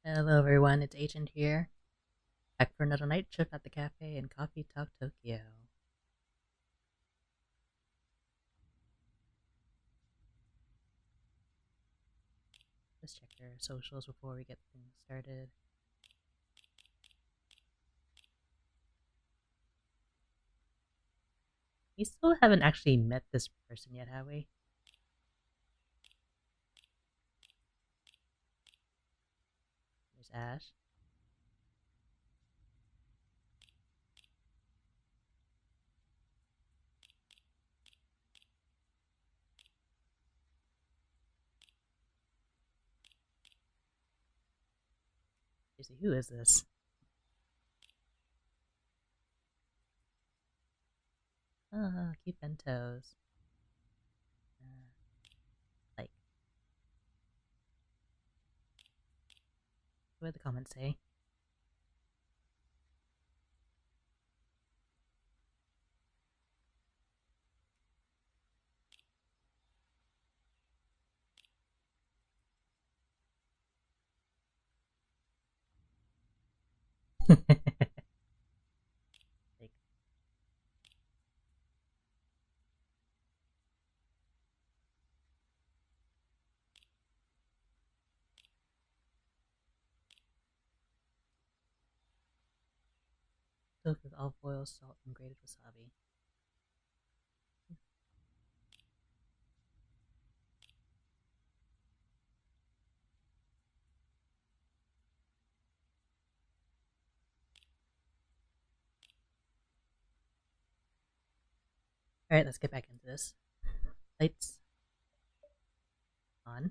Hello everyone, it's Agent here, back for another night shift at the cafe in Coffee Talk Tokyo. Let's check their socials before we get things started. We still haven't actually met this person yet, have we? There's Ash. Seriously, who is this? Oh, cute bentos. Like, what did the comments say? Like, cooked with olive oil, salt, and grated wasabi. Alright, let's get back into this. Lights on.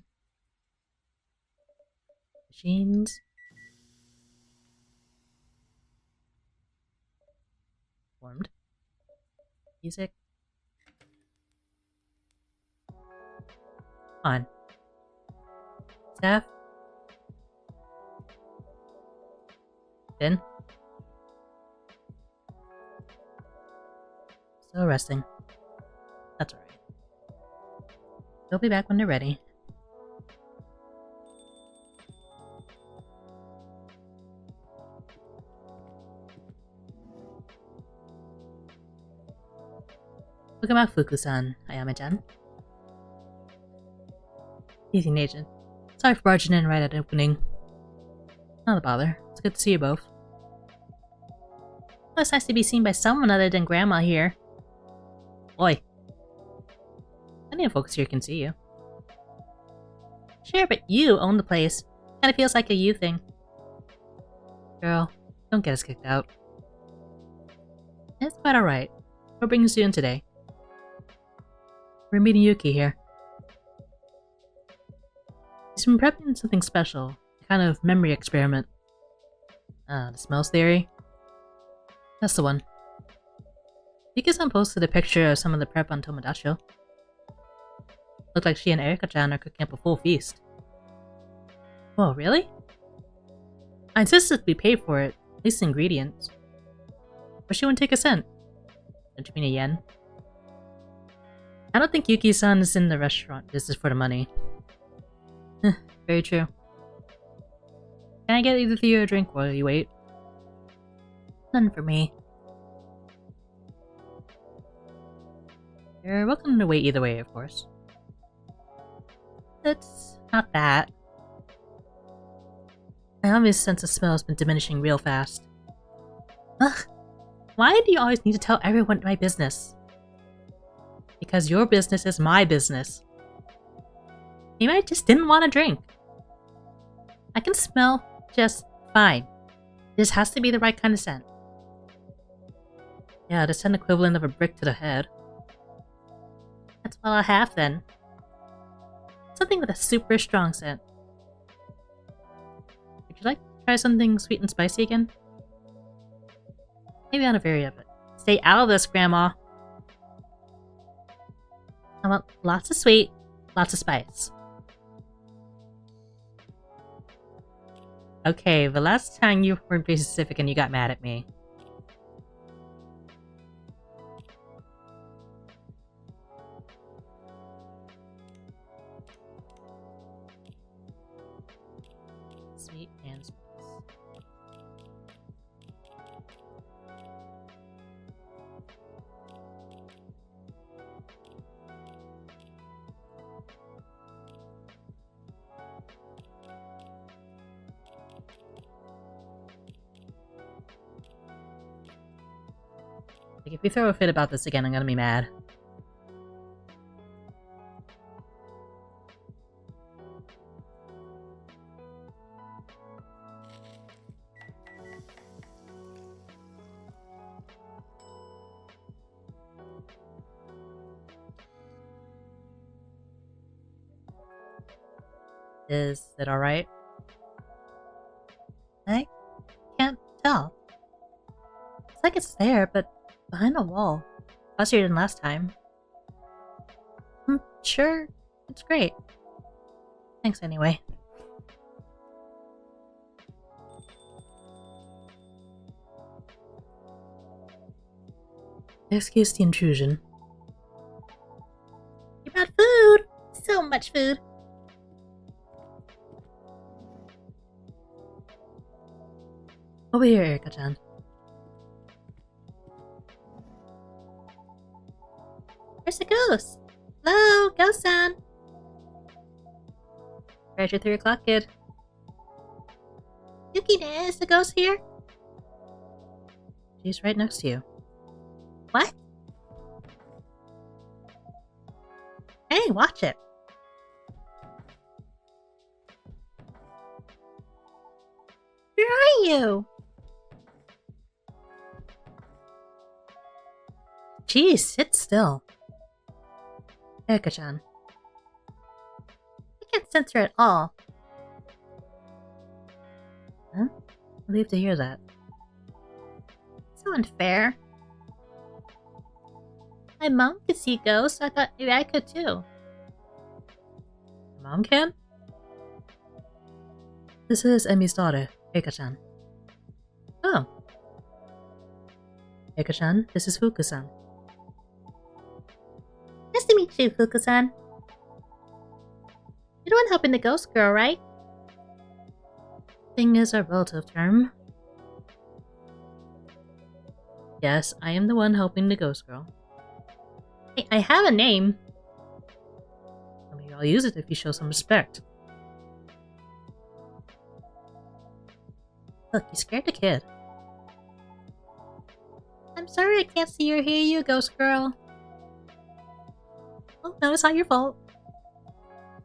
Machines. Formed. Music. On. Staff. Bin. Still resting. That's alright. They'll be back when they're ready. Welcome back, Fuku-san. Ayame-chan. Teasing agent. Sorry for barging in right at opening. Not a bother. It's good to see you both. Well, it's nice to be seen by someone other than Grandma here. Oi. Plenty of folks here can see you. Sure, but you own the place. Kinda feels like a you thing. Girl, don't get us kicked out. It's quite alright. What brings you in today? We're meeting Yuki here. He's been prepping something special. A kind of memory experiment. The smells theory? That's the one. Yuki-san posted a picture of some of the prep on Tomodachi. Looked like she and Erika-chan are cooking up a full feast. Whoa, really? I insisted we pay for it, at least the ingredients. But she wouldn't take a cent. Don't you mean a yen? I don't think Yuki-san is in the restaurant business for the money. Very true. Can I get either of you a drink while you wait? None for me. You're welcome to wait either way, of course. It's not that. My obvious sense of smell has been diminishing real fast. Ugh! Why do you always need to tell everyone my business? Because your business is my business. Maybe I just didn't want to drink. I can smell just fine. This has to be the right kind of scent. Yeah, the scent equivalent of a brick to the head. That's what I'll have then. Something with a super strong scent. Would you like to try something sweet and spicy again? Maybe on a very of it. Stay out of this, Grandma. I want lots of sweet, lots of spice. Okay, the last time you weren't being specific and you got mad at me. Sweet and spice. Like, if you throw a fit about this again, I'm gonna be mad. Is it alright? I can't tell. It's like it's there, but behind a wall. Faster than last time. I'm sure it's great. Thanks anyway. Excuse the intrusion. You brought food! So much food! Over here, Erika-chan. Where's the ghost? Hello, Ghost-san! Where's your 3 o'clock kid? Yukine, is the ghost here? She's right next to you. What? Hey, watch it! Where are you? Jeez, sit still. Erika-chan. I can't sense her at all. Huh? Relieved to hear that. So unfair. My mom could see ghosts, so I thought maybe I could too. Mom can? This is Emi's daughter, Erika-chan. Oh. Erika-chan, this is Fuku-san. Nice to meet you, Fuku-san. You're the one helping the ghost girl, right? Thing is a relative term. Yes, I am the one helping the ghost girl. Hey, I have a name. I mean, I'll use it if you show some respect. Look, you scared the kid. I'm sorry I can't see or hear you, ghost girl. Oh, no, it's not your fault.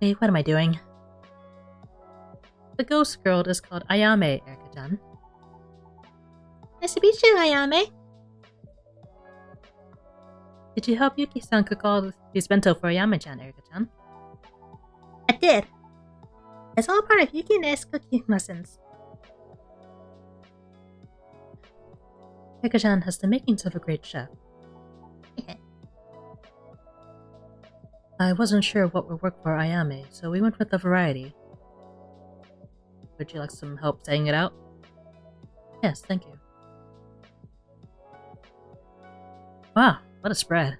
Hey, what am I doing? The ghost girl is called Ayame, Erika-chan. Nice to meet you, Ayame. Did you help Yuki-san cook all these bento for Ayame-chan, Erika-chan? I did. It's all part of Yuki's cooking lessons. Erika-chan has the makings of a great chef. I wasn't sure what would work for Ayame, so we went with a variety. Would you like some help saying it out? Yes, thank you. Wow, what a spread.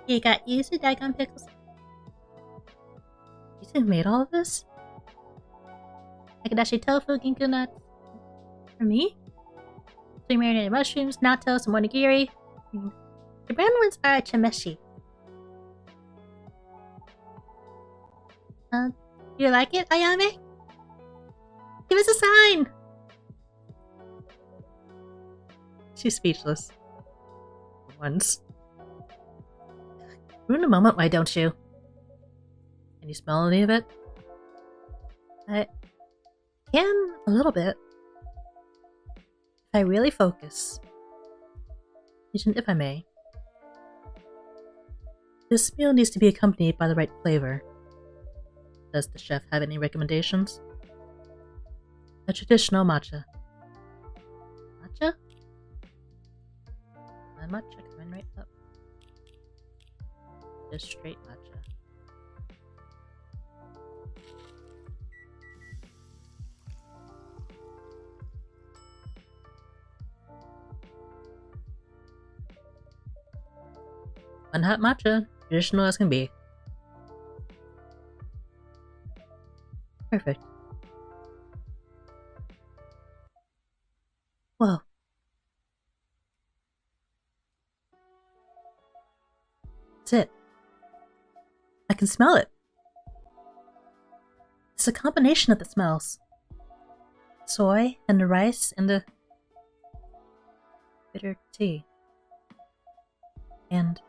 You got yuzu, daikon pickles. You two made all of this? Akadashi tofu, ginkgo nuts. For me? 3 marinated mushrooms, natto, some onigiri. The brown ones are chameshi. You like it, Ayame? Give us a sign! She's speechless. Once. Ruin a moment, why don't you? Can you smell any of it? I can, a little bit. If I really focus. If I may. This meal needs to be accompanied by the right flavor. Does the chef have any recommendations? A traditional matcha. Matcha? My matcha coming right up. Just straight matcha. One hot matcha, traditional as can be. Perfect. Whoa. That's it. I can smell it. It's a combination of the smells. Soy and the rice and the bitter tea. And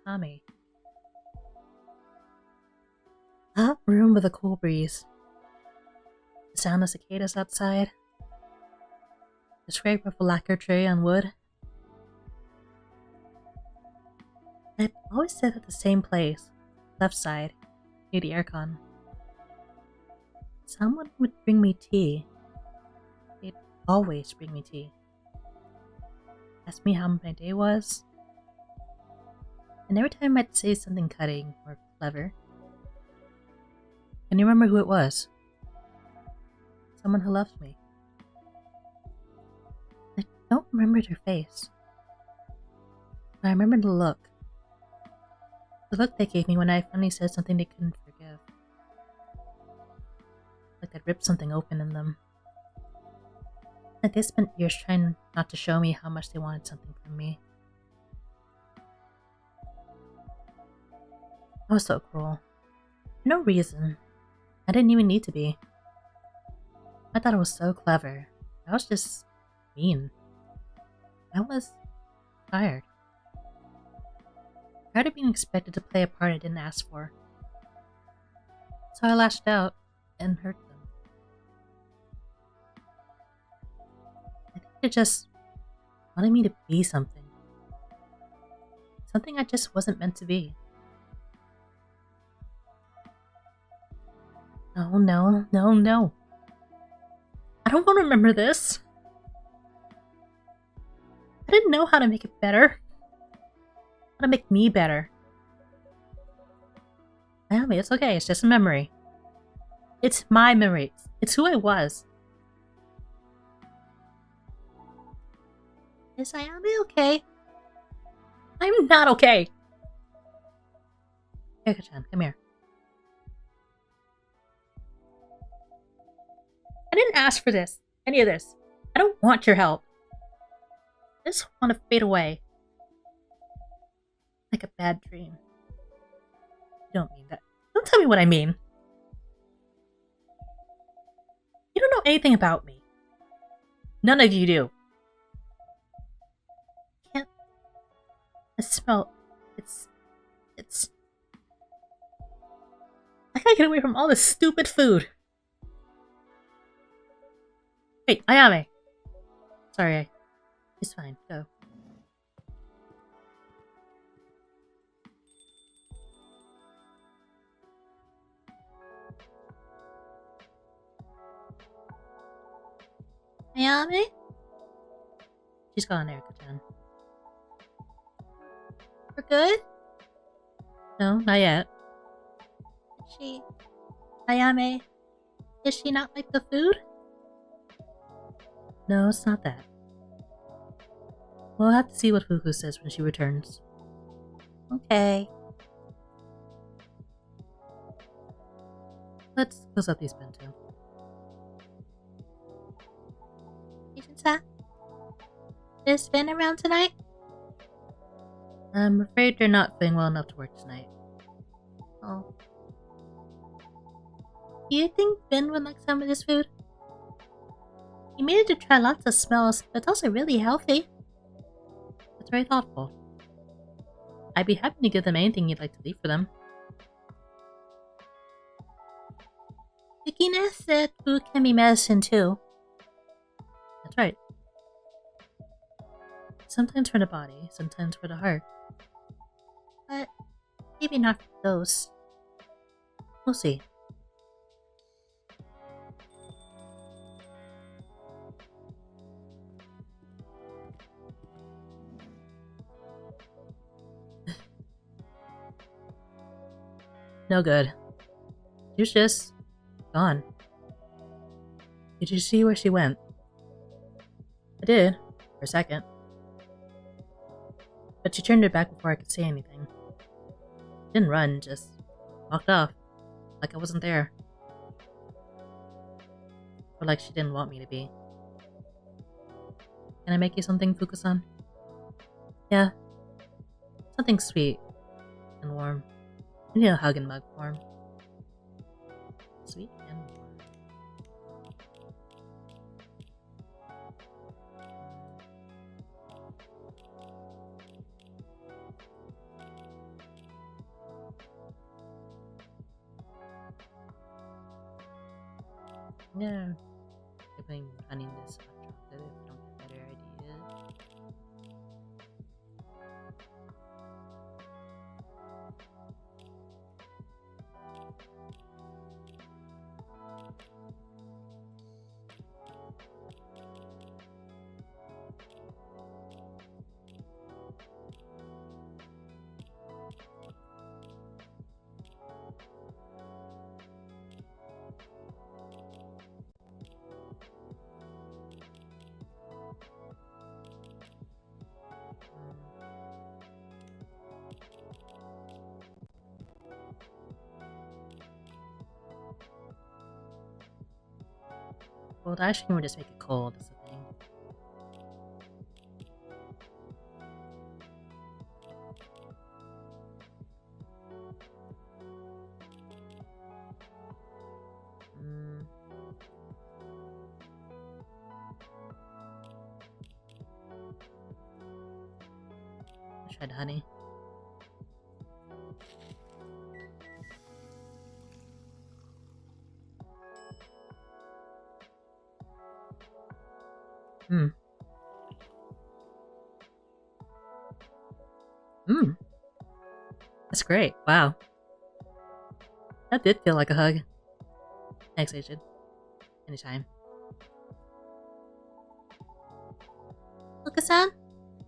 Tommy. A hot room with a cool breeze. The sound of cicadas outside. The scrape of a lacquer tray on wood. I'd always sit at the same place, left side, near the aircon. Someone would bring me tea. They'd always bring me tea. Ask me how my day was. And every time I'd say something cutting or clever. Can you remember who it was? Someone who loved me. I don't remember their face. But I remember the look. The look they gave me when I finally said something they couldn't forgive. Like I'd ripped something open in them. Like they spent years trying not to show me how much they wanted something from me. I was so cruel. For no reason. I didn't even need to be. I thought I was so clever. I was just mean. I was tired. Tired of being expected to play a part I didn't ask for. So I lashed out and hurt them. I think they just wanted me to be something. Something I just wasn't meant to be. No, no, no, no. I don't want to remember this. I didn't know how to make it better. How to make me better. Naomi, it's okay. It's just a memory. It's my memory. It's who I was. Is Ayame okay? I'm not okay. Erika-chan, come here. I didn't ask for this. Any of this. I don't want your help. I just want to fade away. Like a bad dream. You don't mean that. Don't tell me what I mean. You don't know anything about me. None of you do. Can't. I smell. It's. I gotta get away from all this stupid food. Wait, Ayame. Sorry, it's fine. Go. Ayame? She's gone, Erika-chan. We're good? No, not yet. She... Ayame, does she not like the food? No, it's not that. We'll have to see what Fuku says when she returns. Okay. Let's close up these bento. Agent-san? Is Finn around tonight? I'm afraid you're not feeling well enough to work tonight. Oh. Do you think Finn would like some of this food? He made it to try lots of smells, but it's also really healthy. That's very thoughtful. I'd be happy to give them anything you'd like to leave for them. Yukina said food can be medicine too. That's right. Sometimes for the body, sometimes for the heart. But maybe not for those. We'll see. No good. She was just gone. Did you see where she went? I did, for a second. But she turned her back before I could say anything. Didn't run, just walked off. Like I wasn't there. or like she didn't want me to be. Can I make you something, Fukusan? Yeah, something sweet and warm. You need a hug in mug form. Sweet and warm. Yeah. You're putting honey in this hot chocolate if you don't get better ideas. Well, the ice cream would just make it cold, is the thing. I tried honey. Mmm. Mmm. That's great. Wow. That did feel like a hug. Thanks, Agent. Anytime. Luka-san?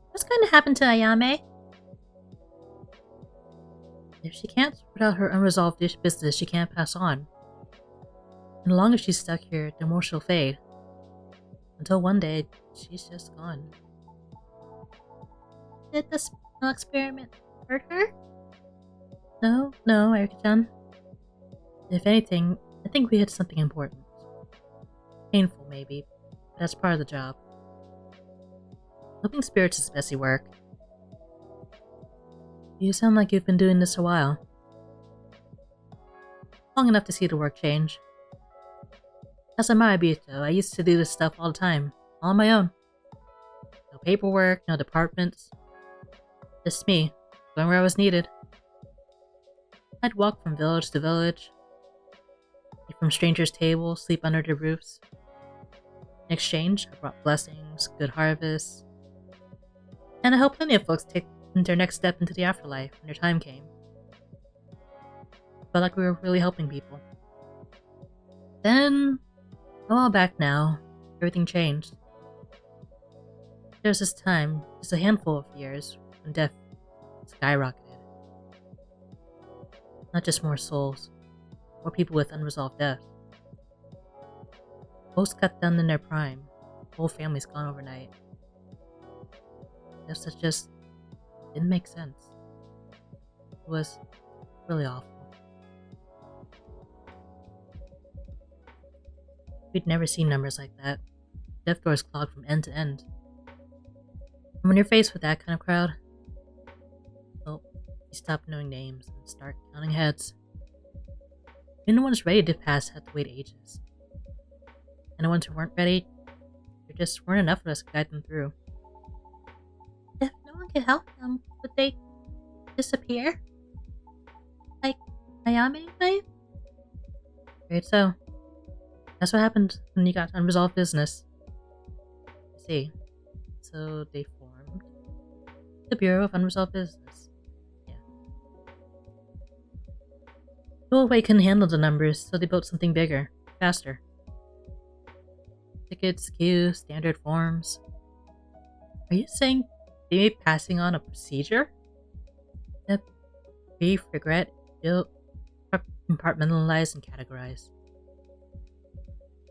What's going to happen to Ayame? If she can't sort out her unresolved business, she can't pass on. And the longer she's stuck here, the more she'll fade. Until one day, she's just gone. Did the smell experiment hurt her? No, Erika-chan. If anything, I think we hit something important. Painful, maybe, but that's part of the job. Helping spirits is messy work. You sound like you've been doing this a while. Long enough to see the work change. As a Marabito, I used to do this stuff all the time, all on my own. No paperwork, no departments. Just me, going where I was needed. I'd walk from village to village, eat from strangers' tables, sleep under their roofs. In exchange, I brought blessings, good harvests, and I helped plenty of folks take their next step into the afterlife when their time came. Felt like we were really helping people. Then, a while back now, everything changed. There was this time, just a handful of years, when death skyrocketed. Not just more souls, more people with unresolved death. Most cut down in their prime, whole families gone overnight. Deaths that just didn't make sense. It was really awful. We'd never seen numbers like that. Death doors clogged from end to end. And when you're faced with that kind of crowd, well, you stop knowing names and start counting heads. And the ones ready to pass had to wait ages. And the ones who weren't ready, there just weren't enough of us to guide them through. If no one could help them, would they disappear? Like Ayame might? Great, so that's what happened when you got unresolved business. I see. So they formed the Bureau of Unresolved Business. Yeah. Huawei couldn't handle the numbers, so they built something bigger, faster. Tickets, queues, standard forms. Are you saying they made passing on a procedure? Yep. Grief, regret, guilt, compartmentalized and categorized.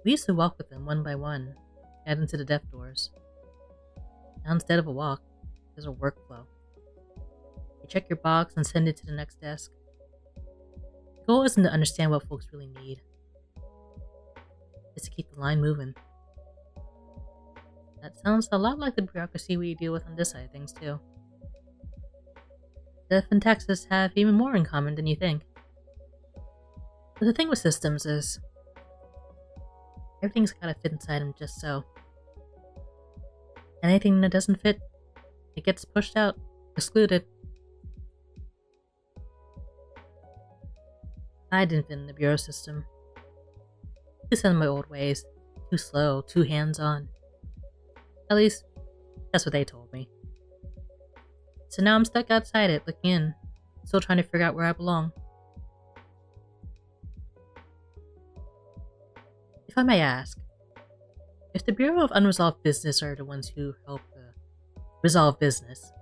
We used to walk with them one by one, head into the death doors. Now instead of a walk, there's a workflow. You check your box and send it to the next desk. The goal isn't to understand what folks really need. just to keep the line moving. That sounds a lot like the bureaucracy we deal with on this side of things, too. Death and taxes have even more in common than you think. But the thing with systems is, everything's gotta fit inside them just so. Anything that doesn't fit, it gets pushed out, excluded. I didn't fit in the bureau system. Too set in my old ways. Too slow, too hands-on. At least, that's what they told me. So now I'm stuck outside it, looking in, still trying to figure out where I belong. If I may ask, if the Bureau of Unresolved Business are the ones who help resolve business,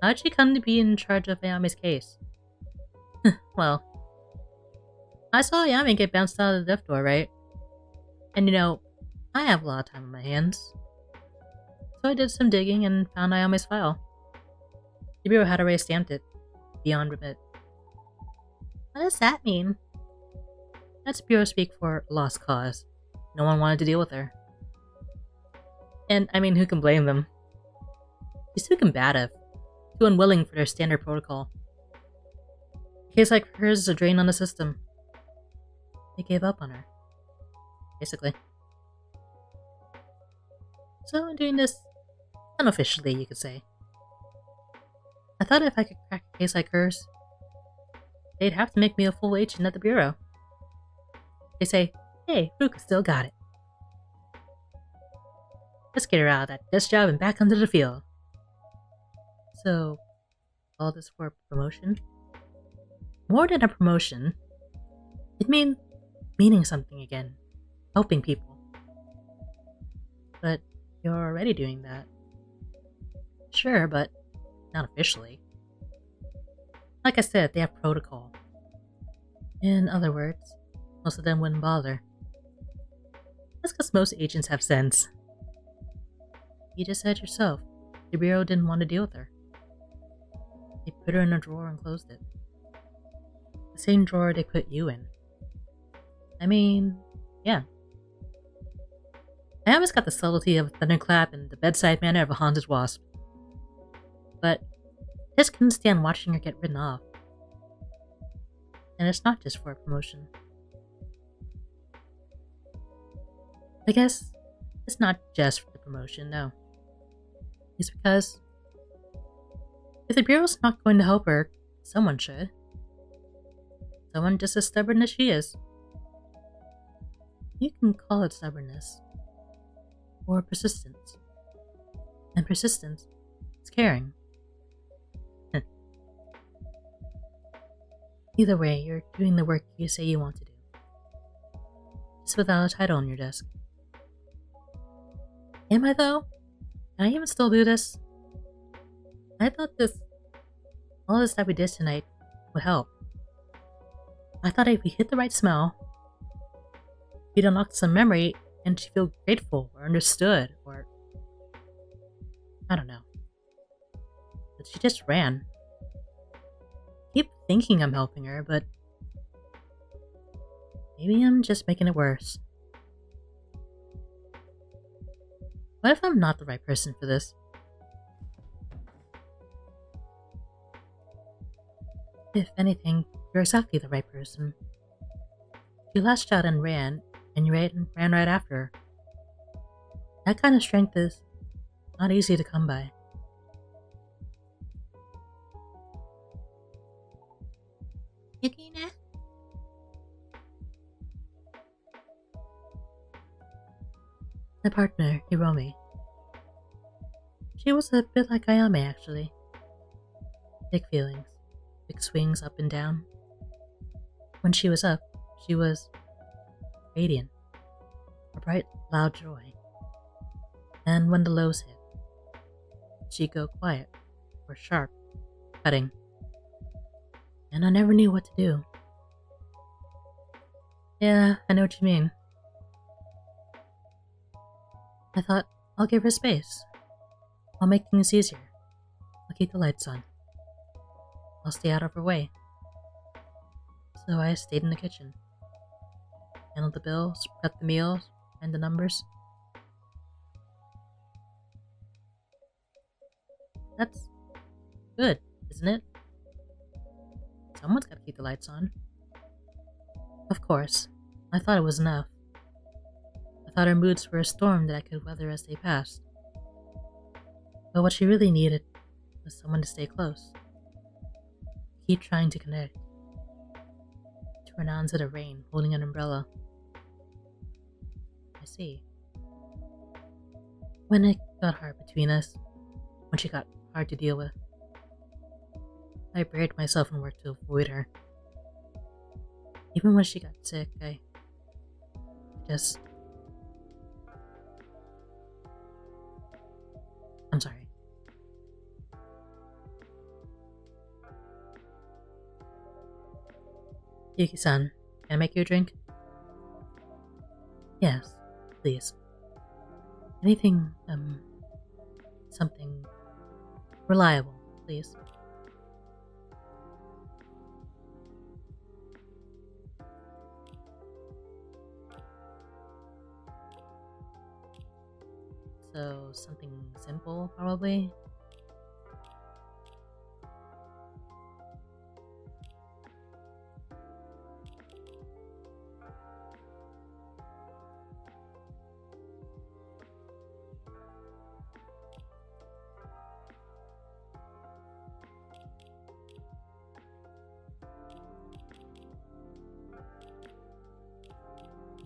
how'd she come to be in charge of Ayame's case? Well, I saw Ayame get bounced out of the death door, right? And I have a lot of time on my hands. So I did some digging and found Ayame's file. The Bureau had already stamped it, beyond remit. What does that mean? That's Bureau speak for lost cause. No one wanted to deal with her. And, who can blame them? She's too combative, too unwilling for their standard protocol. A case like hers is a drain on the system. They gave up on her. Basically. So I'm doing this unofficially, you could say. I thought if I could crack a case like hers, they'd have to make me a full agent at the Bureau. They say, hey, Fuka still got it. Let's get her out of that desk job and back onto the field. So, all this for a promotion? More than a promotion, it means meaning something again, helping people. But you're already doing that. Sure, but not officially. Like I said, they have protocol. In other words, most of them wouldn't bother. That's because most agents have sense. You just said yourself, the Bureau didn't want to deal with her. They put her in a drawer and closed it. The same drawer they put you in. Yeah. I almost got the subtlety of a thunderclap and the bedside manner of a haunted wasp. But I just couldn't stand watching her get written off. And it's not just for a promotion. I guess it's not just for the promotion, no. It's because if the Bureau's not going to help her, someone should. Someone just as stubborn as she is. You can call it stubbornness. Or persistence. And persistence is caring. Either way, you're doing the work you say you want to do. Just without a title on your desk. Am I though? Can I even still do this? I thought all this that we did tonight would help. I thought if we hit the right smell, we'd unlock some memory and she'd feel grateful or understood or... I don't know. But she just ran. I keep thinking I'm helping her, but maybe I'm just making it worse. What if I'm not the right person for this? If anything, you're exactly the right person. You lashed out and ran and ran right after her. That kind of strength is not easy to come by. Yukina? My partner, Hiromi. She was a bit like Ayame, actually. Big feelings, big swings up and down. When she was up, she was radiant, a bright, loud joy. And when the lows hit, she'd go quiet, or sharp, cutting. And I never knew what to do. Yeah, I know what you mean. I thought, I'll give her space. I'll make things easier. I'll keep the lights on. I'll stay out of her way. So I stayed in the kitchen. handle the bills, prep the meals, and the numbers. That's good, isn't it? Someone's gotta keep the lights on. Of course. I thought it was enough. I thought her moods were a storm that I could weather as they passed. But what she really needed was someone to stay close. Keep trying to connect. To run out into the rain, holding an umbrella. I see. When it got hard between us, when she got hard to deal with, I buried myself in work to avoid her. Even when she got sick, I just... I'm sorry. Yuki-san, can I make you a drink? Yes, please. Anything, something reliable, please. So, something simple, probably?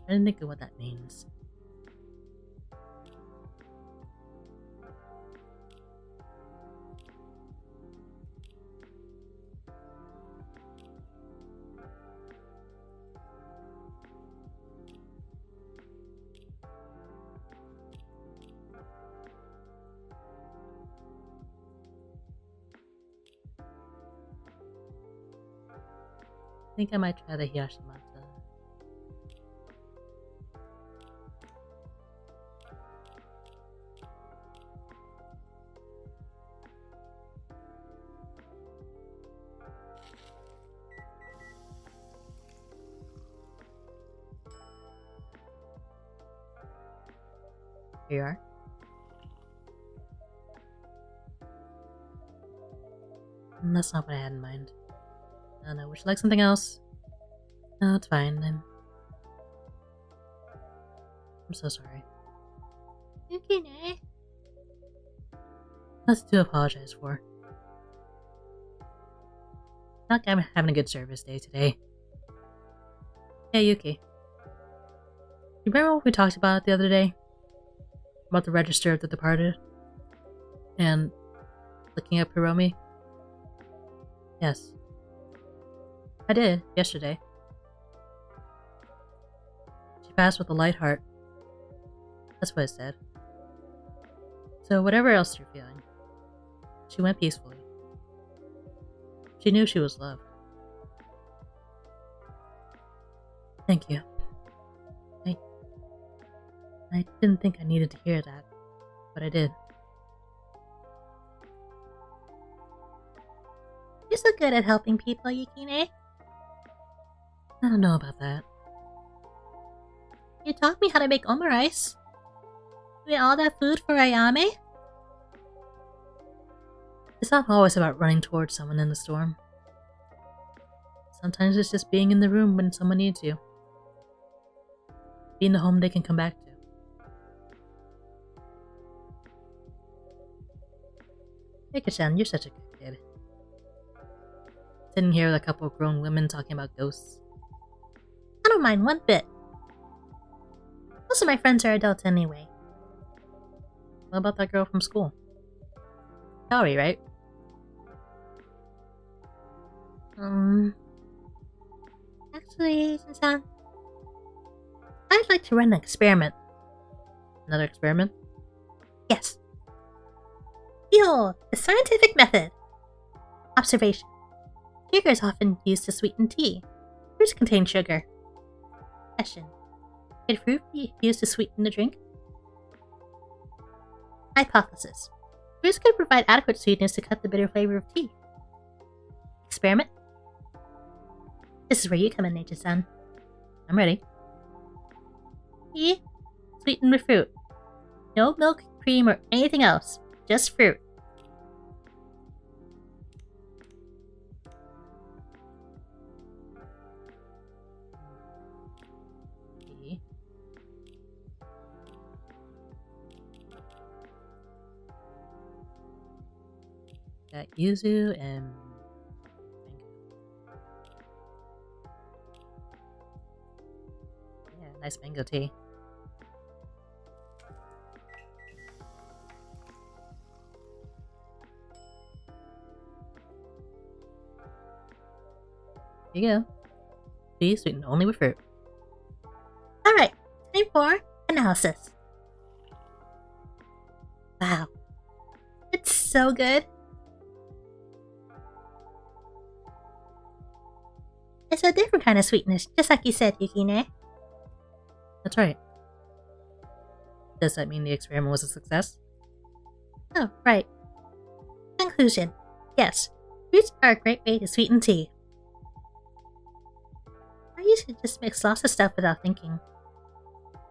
I didn't think of what that means. I think I might try the Hiyashimata. Here you are. That's not what I had in mind. I don't know, would you like something else? No, it's fine. I'm so sorry. Okay. Nothing to apologize for. Not like I'm having a good service day today. Hey, Yuki. You remember what we talked about the other day? About the register of the departed? And looking up Hiromi? Yes. I did, yesterday. She passed with a light heart. That's what it said. So whatever else you're feeling, she went peacefully. She knew she was loved. Thank you. I didn't think I needed to hear that, but I did. You're so good at helping people, Yukine. I don't know about that. You taught me how to make omurice. You ate all that food for Ayame? It's not always about running towards someone in the storm. Sometimes it's just being in the room when someone needs you. Being the home they can come back to. Mika-chan, you're such a good kid. Sitting here with a couple of grown women talking about ghosts. I don't mind one bit. Most of my friends are adults anyway. What about that girl from school? Kaori, right? Actually, Shin-san, I'd like to run an experiment. Another experiment? Yes. Behold, the scientific method. Observation. Sugar is often used to sweeten tea. Fruits contain sugar. Question. Could fruit be used to sweeten the drink? Hypothesis. Fruits could provide adequate sweetness to cut the bitter flavor of tea. Experiment. This is where you come in, Nature-san. I'm ready. Tea? Sweetened with fruit. No milk, cream, or anything else. Just fruit. Tea. Got yuzu and mango. Yeah, nice mango tea. Here you go. Tea sweetened only with fruit. Alright, time for analysis. Wow. It's so good. It's a different kind of sweetness, just like you said, Yukine. That's right. Does that mean the experiment was a success? Oh, right. Conclusion. Yes, fruits are a great way to sweeten tea. I used to just mix lots of stuff without thinking.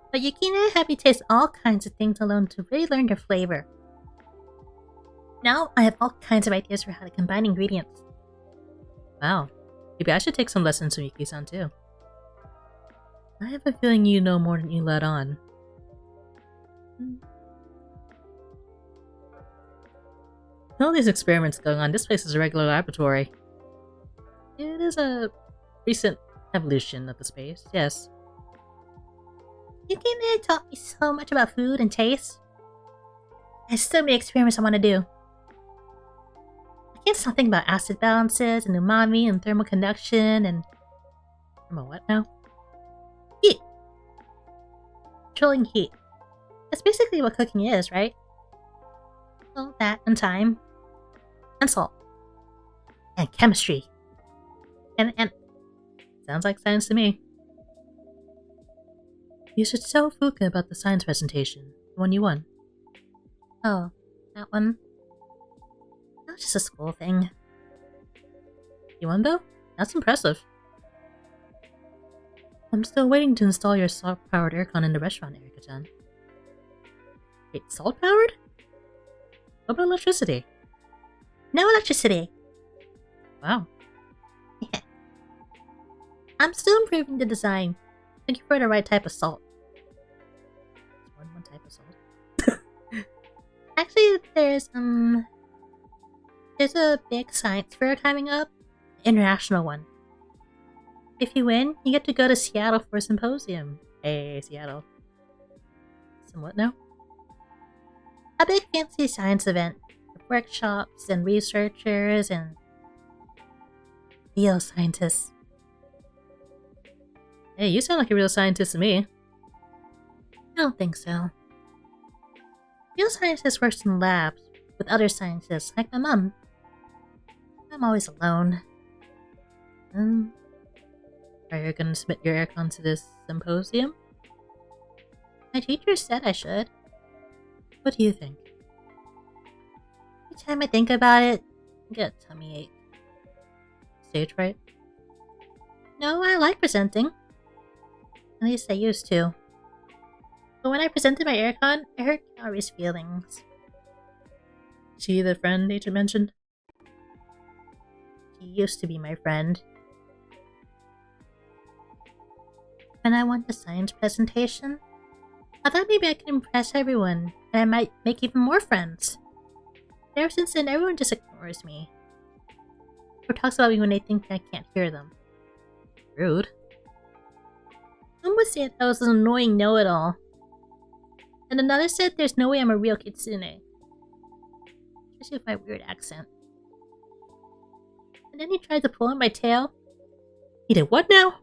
But Yukine had me taste all kinds of things alone to really learn their flavor. Now I have all kinds of ideas for how to combine ingredients. Wow. Maybe I should take some lessons from Yuki-san too. I have a feeling you know more than you let on. With all these experiments going on, this place is a regular laboratory. It is a recent evolution of the space, yes. Yukine taught me so much about food and taste. There's so many experiments I want to do. I can't stop thinking about acid balances and umami and thermal conduction and... Thermal what now? Heat! Controlling heat. That's basically what cooking is, right? Well, that and time. And salt. And chemistry. And... Sounds like science to me. You should tell Fuka about the science presentation. The one you won. Oh, that one? That was just a school thing. You won though? That's impressive. I'm still waiting to install your salt-powered aircon in the restaurant, Erika-chan. Wait, salt-powered? What about electricity? No electricity! Wow. Yeah. I'm still improving the design. Looking for the right type of salt. One type of salt. Actually, there's a big science fair coming up. International one. If you win, you get to go to Seattle for a symposium. Hey, Seattle. Some what now? A big fancy science event. With workshops and researchers and... real scientists. Hey, you sound like a real scientist to me. I don't think so. Real scientist works in labs with other scientists, like my mom. I'm always alone. Are you gonna submit your aircon to this symposium? My teacher said I should. What do you think? Every time I think about it, I get a tummy ache. Stage fright? No, I like presenting. At least I used to. But when I presented my aircon, I hurt Kaori's feelings. She the friend Agent mentioned? She used to be my friend. When I won the science presentation, I thought maybe I could impress everyone, and I might make even more friends. But ever since then, everyone just ignores me. Or talks about me when they think I can't hear them. Rude. One would say I was an annoying know-it-all. And another said there's no way I'm a real kitsune. Especially with my weird accent. And then he tried to pull on my tail. He did what now?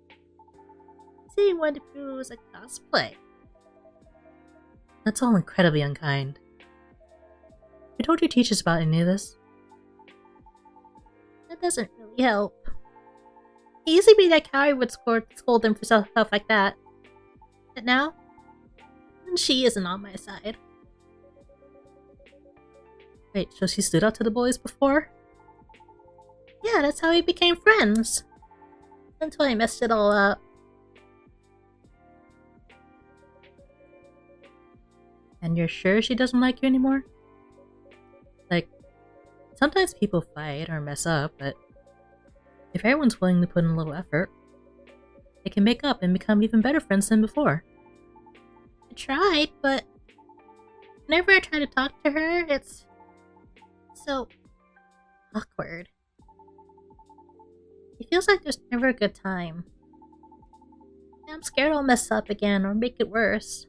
He said he wanted to prove it was a cosplay. That's all incredibly unkind. You told your teachers about any of this? That doesn't really help. It used to be that Kaori would scold him for stuff like that. But now, she isn't on my side. Wait, so she stood out to the boys before? Yeah, that's how we became friends. Until I messed it all up. and you're sure she doesn't like you anymore? Like, sometimes people fight or mess up, but if everyone's willing to put in a little effort, they can make up and become even better friends than before. I tried, but whenever I try to talk to her, it's so awkward. It feels like there's never a good time. I'm scared I'll mess up again or make it worse.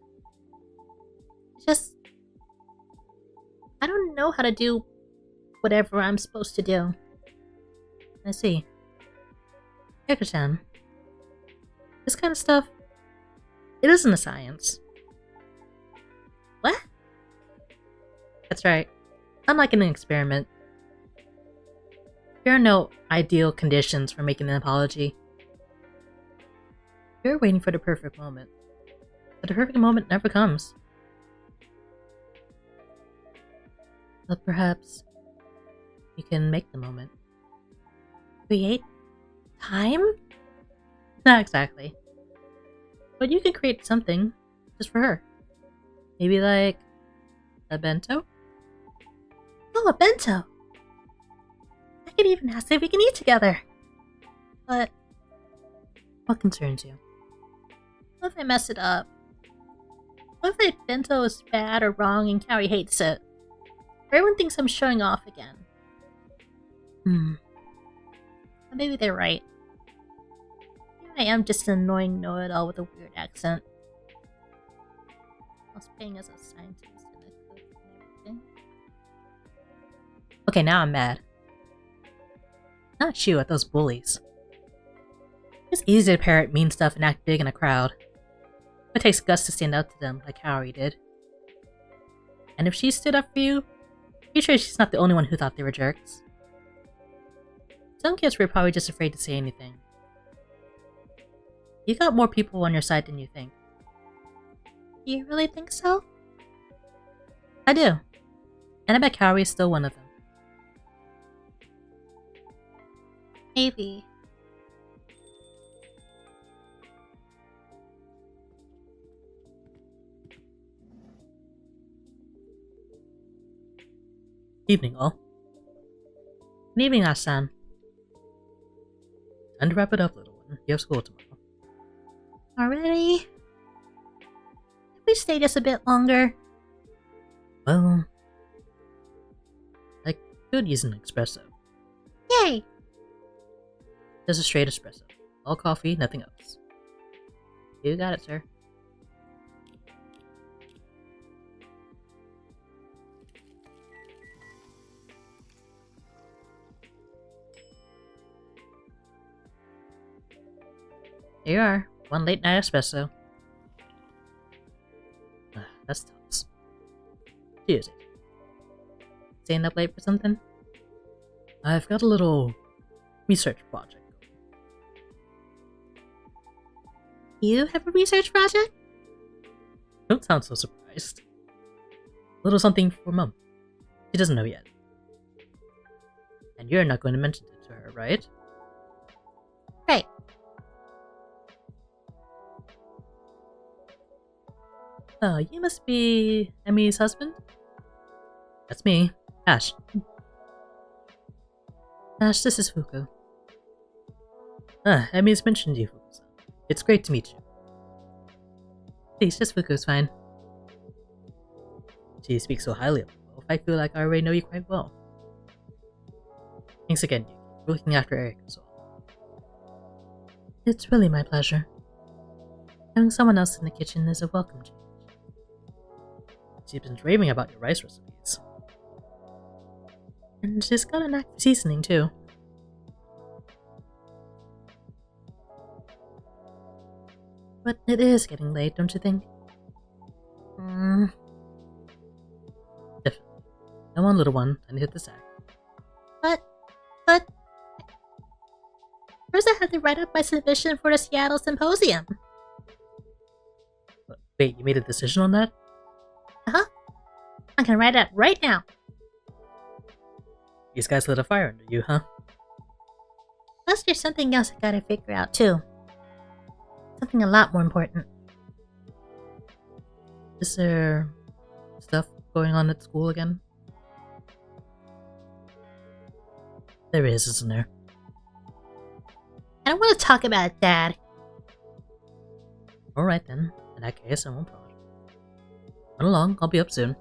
I don't know how to do whatever I'm supposed to do. I see. Eko-chan, this kind of stuff, it isn't a science. What? That's right. Unlike an experiment, there are no ideal conditions for making an apology. You're waiting for the perfect moment, but the perfect moment never comes. But perhaps you can make the moment. Create time? Not exactly. But you can create something just for her. Maybe like a bento? Oh, a bento! I could even ask if we can eat together. But what concerns you? What if I mess it up? What if the bento is bad or wrong and Carrie hates it? Everyone thinks I'm showing off again. Maybe they're right. Maybe I am just an annoying know-it-all with a weird accent. I was paying as a scientist and a cook and everything. Okay, now I'm mad. Not you, at those bullies. It's easy to parrot mean stuff and act big in a crowd. It takes guts to stand up to them, like Kaori did. And if she stood up for you, you're sure she's not the only one who thought they were jerks. Some kids were probably just afraid to say anything. You got more people on your side than you think. Do you really think so? I do. And I bet Kaori is still one of them. Maybe. Evening, all. Good evening, Asan. Time to wrap it up, little one. You have school tomorrow. Already? Can we stay just a bit longer? Well, I could use an espresso. Yay! Just a straight espresso. All coffee, nothing else. You got it, sir. Here you are. One late night espresso. That's tops. Cheers. Staying up late for something? I've got a little research project. You have a research project? Don't sound so surprised. A little something for Mum. She doesn't know yet. And you're not going to mention it to her, right? Right. Oh, you must be Emi's husband? That's me, Ash. Ash, this is Fuku. Emi's mentioned you, Fuku-san. It's great to meet you. Please, just Fuku's fine. She speaks so highly of you. I feel like I already know you quite well. Thanks again, Yuki, for looking after Eric as well. It's really my pleasure. Having someone else in the kitchen is a welcome change. She's been raving about your rice recipes. And she's got a knack for seasoning, too. But it is getting late, don't you think? Definitely. Come on, little one, and hit the sack. But... First I had to write up my submission for the Seattle Symposium. Wait, you made a decision on that? Uh-huh. I'm gonna write it right now. These guys lit a fire under you, huh? Plus there's something else I gotta figure out, too. Something a lot more important. Is there stuff going on at school again? There is, isn't there? I don't want to talk about it, Dad. Alright then. In that case, I won't prod. Run along, I'll be up soon.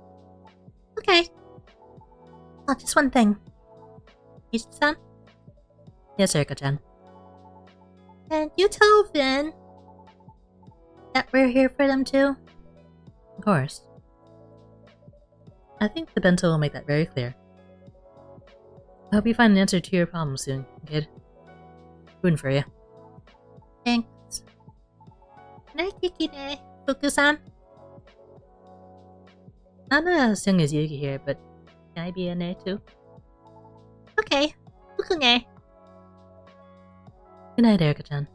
Okay. Oh, just one thing. Ichi-san? Yes, Erika-chan. Can you tell Vin that we're here for them too? Of course. I think the bento will make that very clear. I hope you find an answer to your problem soon, kid. Rooting for you. Thanks. Can I take ne, Fuku-san? Not as young as Yuki here, but can I be a ne too? Okay. Fuku-ne. Good night, Erika-chan.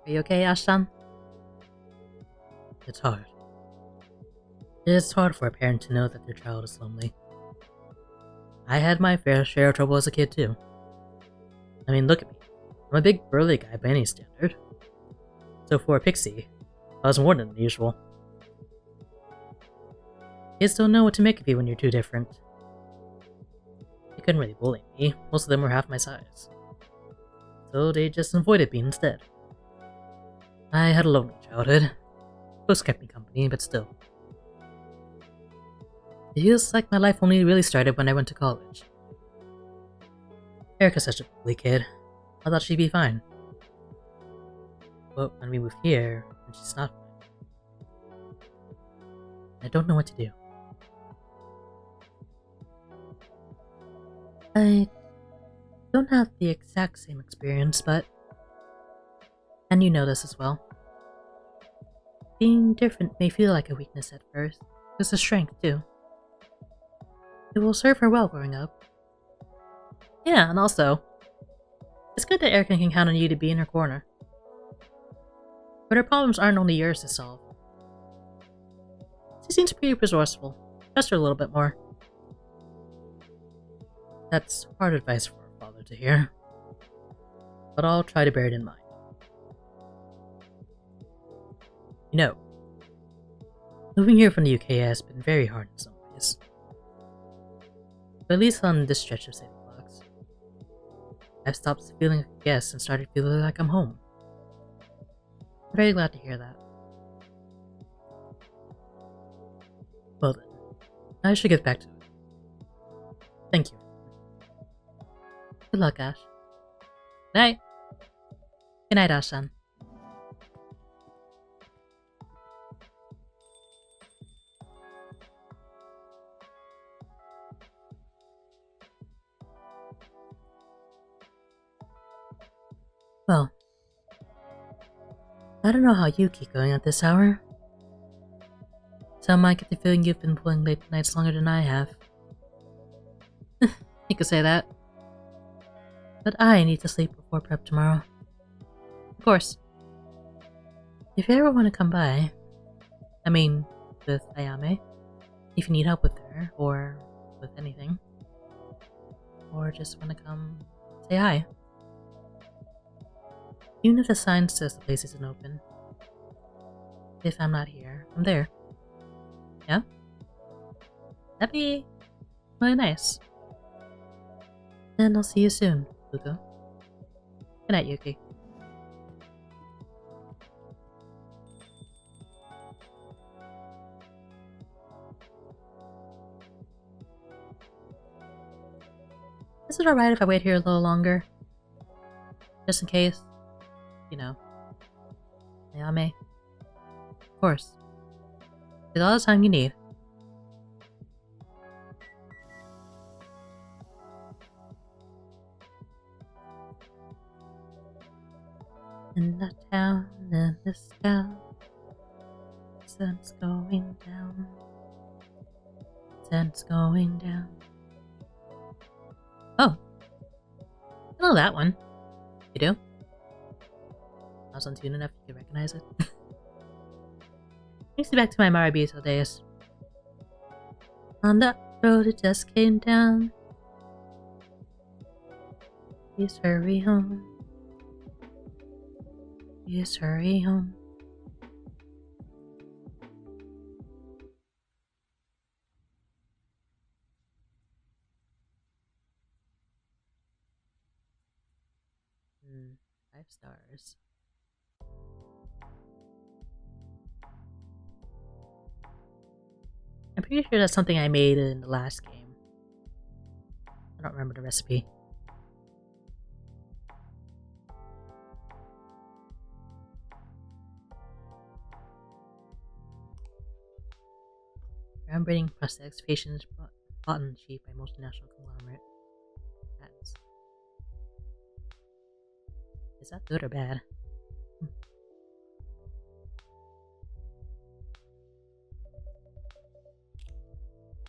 Are you okay, Ash-san? It's hard. It's hard for a parent to know that their child is lonely. I had my fair share of trouble as a kid, too. I mean, look at me. I'm a big, burly guy by any standard. So for a pixie, I was more than the usual. Kids don't know what to make of you when you're too different. They couldn't really bully me. Most of them were half my size. So they just avoided me instead. I had a lonely childhood. Books kept me company, but still. It feels like my life only really started when I went to college. Erika's such a lovely kid. I thought she'd be fine. But when we moved here, she's not fine. I don't know what to do. I don't have the exact same experience, but... And you know this as well. Being different may feel like a weakness at first, but it's a strength too. It will serve her well growing up. Yeah, and also, it's good that Erika can count on you to be in her corner. But her problems aren't only yours to solve. She seems pretty resourceful. Trust her a little bit more. That's hard advice for a father to hear. But I'll try to bear it in mind. You know, moving here from the UK has been very hard in some ways. But at least on this stretch of city blocks, I've stopped feeling like a guest and started feeling like I'm home. I'm very glad to hear that. Well then, I should get back to it. Thank you. Good luck, Ash. Night. Good night, Ash-san. Well, I don't know how you keep going at this hour. Some might get the feeling you've been pulling late nights longer than I have. You could say that. But I need to sleep before prep tomorrow. Of course. If you ever want to come by, I mean, with Ayame, if you need help with her, or with anything, or just want to come say hi. Even if the sign says the place isn't open. If I'm not here, I'm there. Yeah? That'd be really nice. Then I'll see you soon, Fuku. Good night, Yuki. Is it alright if I wait here a little longer? Just in case. You know. Ayame. Of course. Take all the time you need. In the town, in this town, sun's going down. Sun's going down. Oh. I know that one. You do? I was on tune enough you could recognize it. Takes me back to my Maribito days. On that road it just came down. Please hurry home. Please hurry home. Hmm, 5 stars. I'm pretty sure that's something I made in the last game. I don't remember the recipe. Groundbreaking prosthetics patients bought and achieved by multinational conglomerate. That's... Is that good or bad?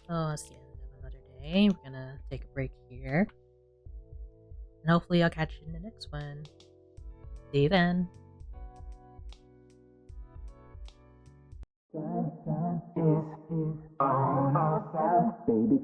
Oh, it's the end of another day. We're gonna take a break here. And hopefully I'll catch you in the next one. See you then. Baby,